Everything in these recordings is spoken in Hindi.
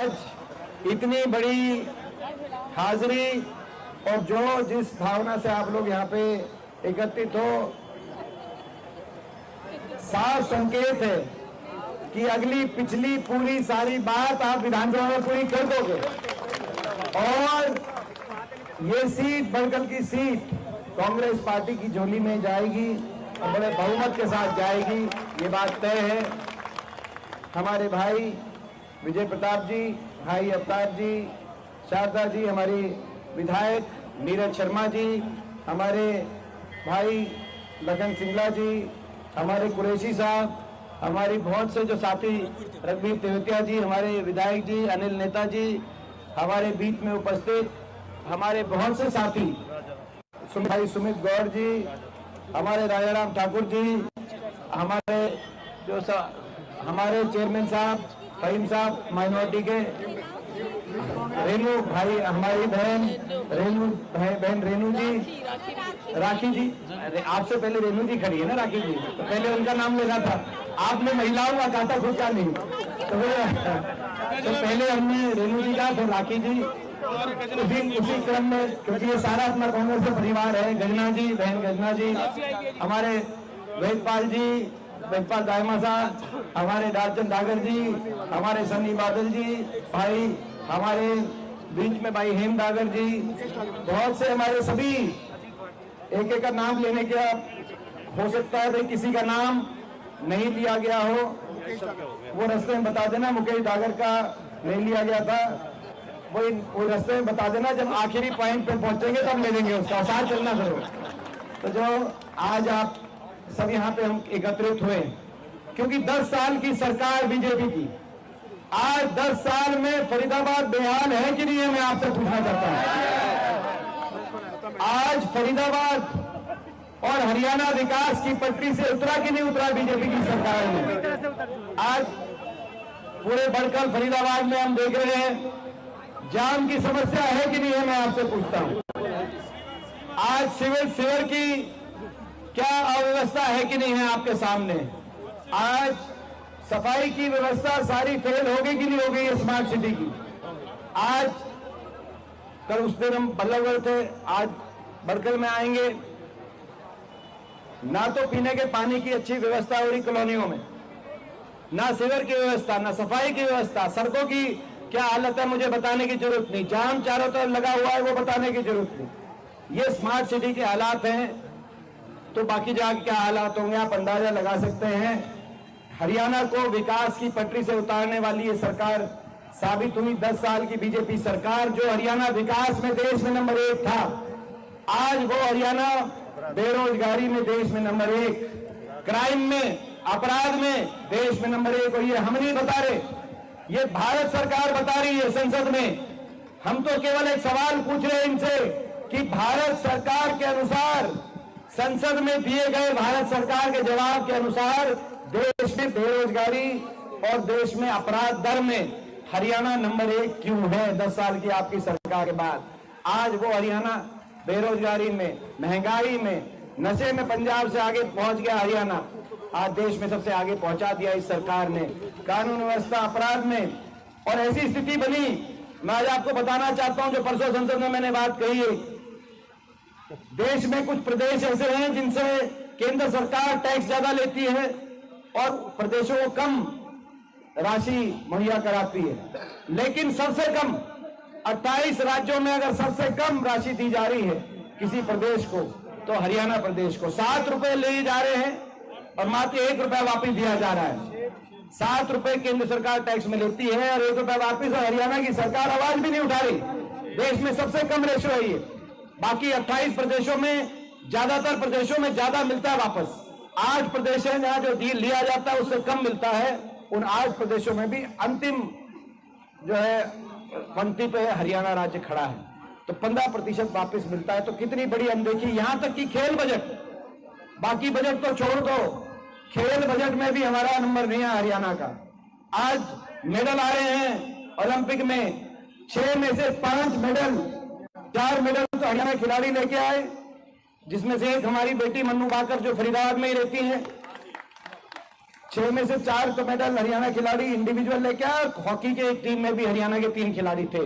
आज इतनी बड़ी हाजिरी और जो जिस भावना से आप लोग यहाँ पे एकत्रित हो, साफ संकेत है कि अगली पिछली पूरी सारी बात आप विधानसभा में पूरी कर दोगे और ये सीट बड़कल की सीट कांग्रेस पार्टी की झोली में जाएगी और बड़े बहुमत के साथ जाएगी, ये बात तय है। हमारे भाई विजय प्रताप जी, भाई अवतार जी, शारदा जी, हमारी विधायक नीरज शर्मा जी, हमारे भाई लखन सिंगला जी, हमारे कुरैशी साहब, हमारी बहुत से जो साथी रघुवीर तेवतिया जी, हमारे विधायक जी, अनिल नेता जी, हमारे बीच में उपस्थित हमारे बहुत से साथी भाई सुमित गौड़ जी, हमारे राजाराम ठाकुर जी, हमारे जो हमारे चेयरमैन साहब फहीम साहब माइनॉरिटी के, रेनू भाई, हमारी बहन रेनू जी, राखी जी, आपसे पहले रेनू जी खड़ी है ना, राखी जी, तो पहले उनका नाम लेना था, आपने महिलाओं का कहा था, खुद का नहीं, तो पहले हमने रेनू जी का, फिर राखी जी, उसी क्रम में, क्योंकि ये सारा अपना कांग्रेस का परिवार है। गजना जी, बहन गजना जी, हमारे वेदपाल जी, वेदपाल दायमा साहब, हमारे डालचंद डागर जी, हमारे सन्नी बादल जी, भाई हमारे बीच में भाई हेम डागर जी, बहुत से हमारे सभी, एक एक का नाम लेने के हो सकता है भाई किसी का नाम नहीं लिया गया हो, वो रास्ते में बता देना, मुकेश डागर का नहीं लिया गया था, वो रास्ते में बता देना, जब आखिरी पॉइंट पे पहुंचेंगे तब ले लेंगे उसका, साथ चलना करो। तो जो आज आप सब यहाँ पे हम एकत्रित हुए, क्योंकि 10 साल की सरकार बीजेपी की, आज 10 साल में फरीदाबाद बेहाल है कि नहीं है, मैं आपसे पूछना चाहता हूँ। आज फरीदाबाद और हरियाणा विकास की पटरी से उतरा कि नहीं उतरा बीजेपी की सरकार ने। आज पूरे बड़कल फरीदाबाद में हम देख रहे हैं जाम की समस्या है कि नहीं है, मैं आपसे पूछता हूं। आज सिविल सेवर की क्या अव्यवस्था है कि नहीं है आपके सामने। आज सफाई की व्यवस्था सारी फेल हो गई कि नहीं हो गई है स्मार्ट सिटी की। आज कल उस दिन हम बल्लभगढ़ थे, आज बड़कल में आएंगे, ना तो पीने के पानी की अच्छी व्यवस्था हो रही कॉलोनियों में, ना सीवर की व्यवस्था, ना सफाई की व्यवस्था, सड़कों की क्या हालत है मुझे बताने की जरूरत नहीं, जाम चारों तरफ लगा हुआ है वो बताने की जरूरत नहीं। ये स्मार्ट सिटी के हालात हैं, तो बाकी जगह क्या हालात होंगे आप अंदाजा लगा सकते हैं। हरियाणा को विकास की पटरी से उतारने वाली ये सरकार साबित हुई। 10 साल की बीजेपी सरकार, जो हरियाणा विकास में देश में नंबर 1 था, आज वो हरियाणा बेरोजगारी में देश में नंबर 1, क्राइम में, अपराध में देश में नंबर 1। और ये हम नहीं बता रहे, ये भारत सरकार बता रही है संसद में। हम तो केवल एक सवाल पूछ रहे हैं इनसे कि भारत सरकार के अनुसार, संसद में दिए गए भारत सरकार के जवाब के अनुसार देश में बेरोजगारी और देश में अपराध दर में हरियाणा नंबर 1 क्यों है 10 साल की आपकी सरकार के बाद। आज वो हरियाणा बेरोजगारी में, महंगाई में, नशे में पंजाब से आगे पहुंच गया हरियाणा, आज देश में सबसे आगे पहुंचा दिया इस सरकार ने, कानून व्यवस्था, अपराध में। और ऐसी स्थिति बनी, मैं आज आपको बताना चाहता हूं, जो परसों संसद में मैंने बात कही है, देश में कुछ प्रदेश ऐसे हैं जिनसे केंद्र सरकार टैक्स ज्यादा लेती है और प्रदेशों को कम राशि मुहैया कराती है, लेकिन सबसे कम 28 राज्यों में अगर सबसे कम राशि दी जा रही है किसी प्रदेश को, तो हरियाणा प्रदेश को 7 रुपए ले जा रहे हैं और मात्र 1 रुपया वापिस दिया जा रहा है। 7 रुपए केंद्र सरकार टैक्स में लेती है और 1 रुपया वापिस, और हरियाणा की सरकार आवाज भी नहीं उठा रही। देश में सबसे कम रेशो है ये। बाकी 28 प्रदेशों में, ज्यादातर प्रदेशों में ज्यादा मिलता है वापस। 8 प्रदेश हैं जहां जो लिया जाता है उससे कम मिलता है। उन 8 प्रदेशों में भी अंतिम जो है पंक्ति पे हरियाणा राज्य खड़ा है, तो 15% वापस मिलता है। तो कितनी बड़ी अनदेखी। यहां तक कि खेल बजट, बाकी बजट तो छोड़ दो, खेल बजट में भी हमारा नंबर नहीं है हरियाणा का। आज मेडल आ रहे हैं ओलंपिक में, 6 में से 5 मेडल, 4 मेडल तो हरियाणा खिलाड़ी लेके आए, जिसमें से एक हमारी बेटी मन्नू बाकर जो फरीदाबाद में ही रहती है। 6 में से 4 तो मेडल हरियाणा खिलाड़ी इंडिविजुअल लेके आए। हॉकी के एक टीम में भी हरियाणा के 3 खिलाड़ी थे,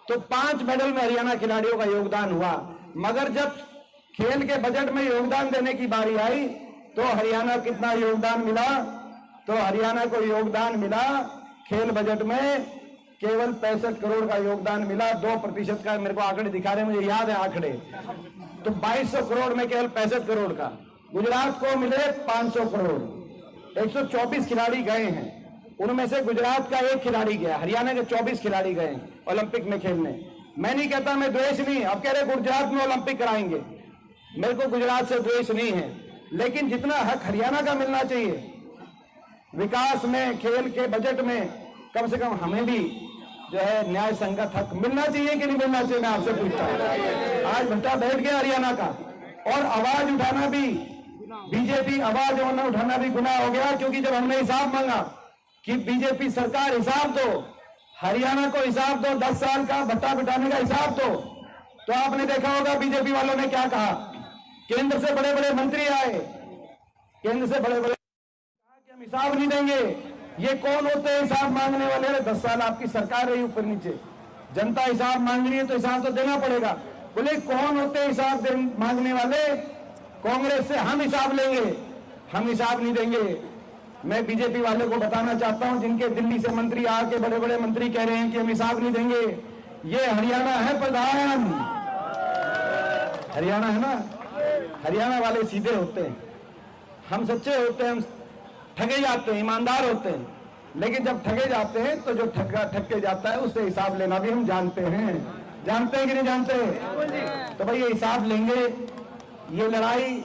तो 5 मेडल में हरियाणा खिलाड़ियों का योगदान हुआ। मगर जब खेल के बजट में योगदान देने की बारी आई तो हरियाणा कितना योगदान मिला? तो हरियाणा को योगदान मिला खेल बजट में केवल 65 करोड़ का योगदान मिला। 2% का मेरे को आंकड़े दिखा रहे, मुझे याद है आंकड़े। तो 2200 करोड़ में केवल 65 करोड़ का। गुजरात को मिले 500 करोड़। 124 खिलाड़ी गए हैं, उनमें से गुजरात का 1 खिलाड़ी गया, हरियाणा के 24 खिलाड़ी गए ओलंपिक में खेलने। मैं नहीं कहता, मैं द्वेष नहीं, अब कह रहे गुजरात में ओलंपिक कराएंगे, मेरे को गुजरात से द्वेष नहीं है, लेकिन जितना हक हरियाणा का मिलना चाहिए विकास में, खेल के बजट में, कम से कम हमें भी जो है न्याय संगत हक मिलना चाहिए कि नहीं मिलना चाहिए? मैं आपसे पूछता हूं। आज भट्टा बैठ गया हरियाणा का, और आवाज उठाना भी, बीजेपी आवाज उठाना भी गुनाह हो गया, क्योंकि जब हमने हिसाब मांगा कि बीजेपी सरकार हिसाब दो, हरियाणा को हिसाब दो, 10 साल का भट्टा बिठाने का हिसाब दो, तो आपने देखा होगा बीजेपी वालों ने क्या कहा। केंद्र से बड़े बड़े मंत्री आए, केंद्र से बड़े बड़े कहा कि हम हिसाब नहीं देंगे। ये कौन होते हैं हिसाब मांगने वाले? 10 साल आपकी सरकार रही ऊपर नीचे, जनता हिसाब मांग रही है तो हिसाब तो देना पड़ेगा। बोले कौन होते हैं हिसाब मांगने वाले? कांग्रेस से हम हिसाब लेंगे, हम हिसाब नहीं देंगे। मैं बीजेपी वालों को बताना चाहता हूं, जिनके दिल्ली से मंत्री आके बड़े बड़े मंत्री कह रहे हैं कि हम हिसाब नहीं देंगे, ये हरियाणा है प्रधान, हरियाणा है ना। हरियाणा वाले सीधे होते हैं, हम सच्चे होते हैं, हम ठगे जाते हैं, ईमानदार होते हैं, लेकिन जब ठगे जाते हैं तो जो ठग के जाता है उससे हिसाब लेना भी हम जानते हैं। जानते हैं कि नहीं जानते? तो भाई ये हिसाब लेंगे। ये लड़ाई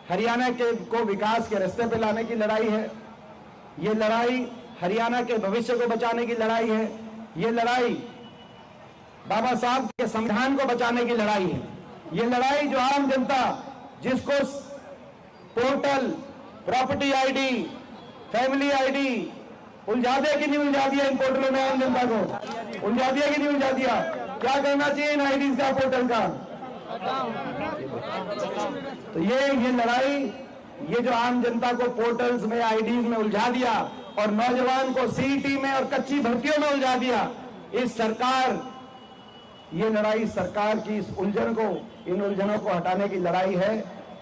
हरियाणा के को विकास के रास्ते पे लाने की लड़ाई है, ये लड़ाई हरियाणा के भविष्य को बचाने की लड़ाई है, ये लड़ाई बाबा साहब के संविधान को बचाने की लड़ाई है। ये लड़ाई जो आम जनता, जिसको portal, property ID, family ID उलझा दिया कि नहीं उलझा दिया? इन पोर्टलों में आम जनता को उलझा दिया कि नहीं उलझा दिया? क्या करना चाहिए इन आईडीज का, पोर्टल का? तो ये लड़ाई, ये जो आम जनता को पोर्टल्स में, आईडीज में उलझा दिया और नौजवान को सीईटी में और कच्ची भर्तियों में उलझा दिया, इस सरकार, ये लड़ाई सरकार की इस उलझन को, इन उलझनों को हटाने की लड़ाई है।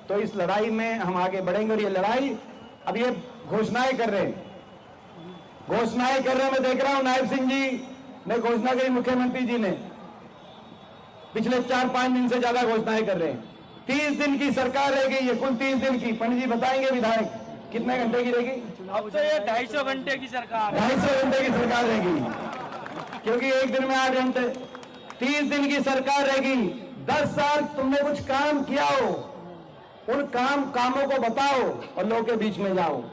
तो इस लड़ाई में हम आगे बढ़ेंगे। और ये लड़ाई, अब ये घोषणाएं कर रहे हैं, घोषणाएं कर रहे हैं। मैं देख रहा हूं नायब सिंह जी ने घोषणा करी, मुख्यमंत्री जी ने पिछले 4-5 दिन से ज्यादा घोषणाएं कर रहे हैं। 30 दिन की सरकार रहेगी, ये कुल 30 दिन की। पंडित जी बताएंगे विधायक कितने घंटे की रहेगी? अब तो ये 250 घंटे की सरकार, 250 घंटे की सरकार रहेगी, क्योंकि एक दिन में 8 घंटे। 30 दिन की सरकार रहेगी। 10 साल तुमने कुछ काम किया हो, उन कामों को बताओ और लोगों के बीच में जाओ।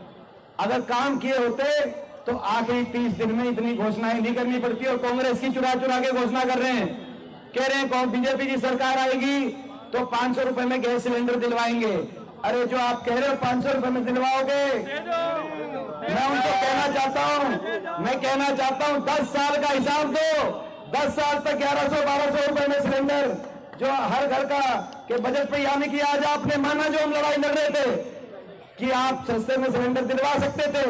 अगर काम किए होते तो आखिरी 30 दिन में इतनी घोषणाएं नहीं करनी पड़ती। और कांग्रेस की चुरा चुरा के घोषणा कर रहे हैं, कह रहे हैं बीजेपी की सरकार आएगी तो 500 रुपए में गैस सिलेंडर दिलवाएंगे। अरे जो आप कह रहे हो 500 रुपए में दिलवाओगे, मैं उनको कहना चाहता हूं 10 साल का हिसाब दो। 10 साल तक 1100-1200 रुपए में सिलेंडर जो हर घर का के बजट पे, यानी कि आज आपने माना जो हम लड़ाई लड़ रहे थे कि आप सस्ते में सिलेंडर दिलवा सकते थे,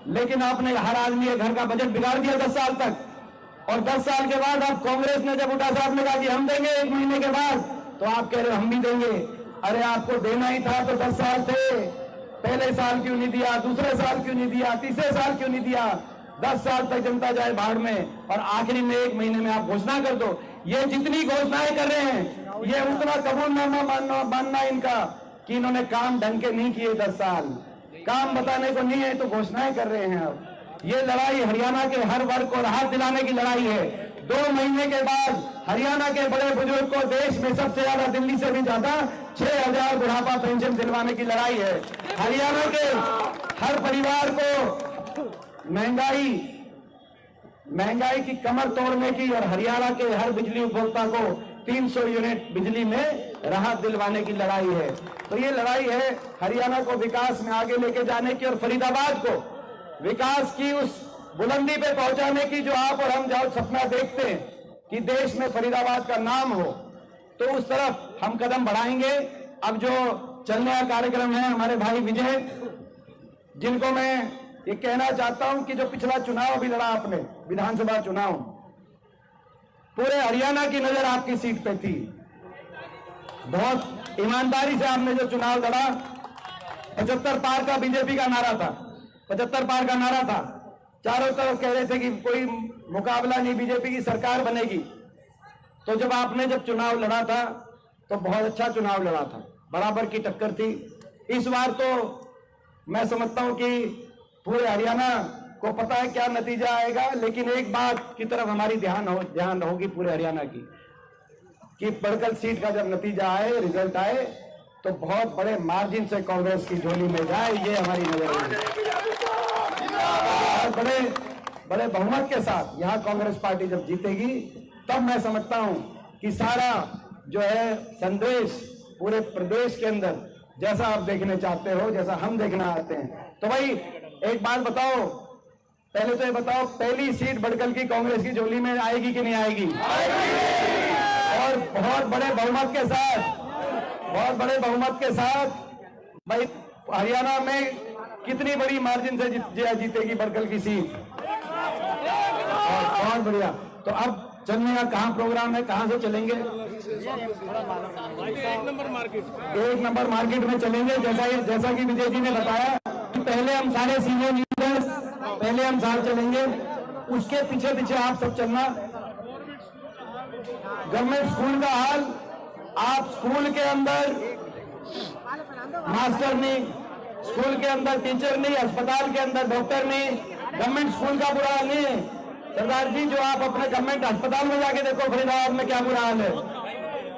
लेकिन आपने हर आदमी के घर का बजट बिगाड़ दिया 10 साल तक। और 10 साल के बाद अब कांग्रेस ने जब उठा, साहब ने कहा कि हम देंगे 1 महीने के बाद, तो आप कह रहे हो हम भी देंगे। अरे आपको देना ही था तो 10 साल थे, पहले साल क्यों नहीं दिया, दूसरे साल क्यों नहीं दिया, तीसरे साल क्यों नहीं दिया? 10 साल तक जनता जाए भाड़ में और आखिरी में 1 महीने में आप घोषणा कर दो। ये जितनी घोषणाएं कर रहे हैं, ये उतना कबूलनामा मानना इनका कि इन्होंने काम ढंग के नहीं किए। 10 साल काम बताने को नहीं है तो घोषणाएं कर रहे हैं। अब ये लड़ाई हरियाणा के हर वर्ग को राहत दिलाने की लड़ाई है। 2 महीने के बाद हरियाणा के बड़े बुजुर्ग को देश में सबसे ज्यादा, दिल्ली से भी ज्यादा 6000 बुढ़ापा पेंशन दिलवाने की लड़ाई है। हरियाणा के हर परिवार को महंगाई की कमर तोड़ने की और हरियाणा के हर बिजली उपभोक्ता को 300 यूनिट बिजली में राहत दिलवाने की लड़ाई है। तो ये लड़ाई है हरियाणा को विकास में आगे लेके जाने की और फरीदाबाद को विकास की उस बुलंदी पे पहुंचाने की जो आप और हम जो सपना देखते हैं कि देश में फरीदाबाद का नाम हो, तो उस तरफ हम कदम बढ़ाएंगे। अब जो चलने का कार्यक्रम है, हमारे भाई विजय, जिनको मैं ये कहना चाहता हूं कि जो पिछला चुनाव अभी लड़ा आपने, विधानसभा चुनाव, पूरे हरियाणा की नजर आपकी सीट पे थी। बहुत ईमानदारी से आपने जो चुनाव लड़ा, 75 पार का बीजेपी का नारा था, 75 पार का नारा था। चारों तरफ कह रहे थे कि कोई मुकाबला नहीं, बीजेपी की सरकार बनेगी। तो जब आपने चुनाव लड़ा था तो बहुत अच्छा चुनाव लड़ा था, बराबर की टक्कर थी। इस बार तो मैं समझता हूं कि पूरे हरियाणा को पता है क्या नतीजा आएगा, लेकिन एक बात की तरफ हमारी ध्यान होगी पूरे हरियाणा की, कि बड़कल सीट का जब नतीजा आए, रिजल्ट आए, तो बहुत बड़े मार्जिन से कांग्रेस की झोली में जाए, ये हमारी नजर है। बड़े बहुमत के साथ यहां कांग्रेस पार्टी जब जीतेगी, तब मैं समझता हूं कि सारा जो है संदेश पूरे प्रदेश के अंदर जैसा आप देखने चाहते हो, जैसा हम देखना आते हैं। तो भाई एक बात बताओ, पहले तो ये बताओ, पहली सीट बड़कल की कांग्रेस की झोली में आएगी कि नहीं आएगी? और बहुत बड़े बहुमत के साथ, बहुत बड़े बहुमत के साथ भाई हरियाणा में कितनी बड़ी मार्जिन से जीतेगी बड़कल की सीट, और बहुत बढ़िया। तो अब चलने का कहाँ प्रोग्राम है, कहाँ से चलेंगे? एक नंबर मार्केट में चलेंगे। जैसा कि विजय जी ने बताया कि पहले हम सारे सीनियर लीडर्स पहले हम साथ चलेंगे, उसके पीछे पीछे आप सब चलना। गवर्नमेंट स्कूल का हाल, आप स्कूल के अंदर मास्टर नहीं, स्कूल के अंदर टीचर नहीं, अस्पताल के अंदर डॉक्टर नहीं, गवर्नमेंट स्कूल का बुरा हाल नहीं है। सरदार जी, जो आप अपने गवर्नमेंट अस्पताल में जाके देखो फरीदाबाद में क्या बुरा हाल है,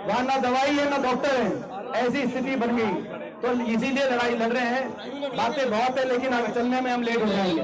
वहां ना दवाई है ना डॉक्टर है, ऐसी स्थिति बन गई। तो इसीलिए लड़ाई लड़ रहे हैं। बातें बहुत है, लेकिन आगे चलने में हम लेट हो जाएंगे।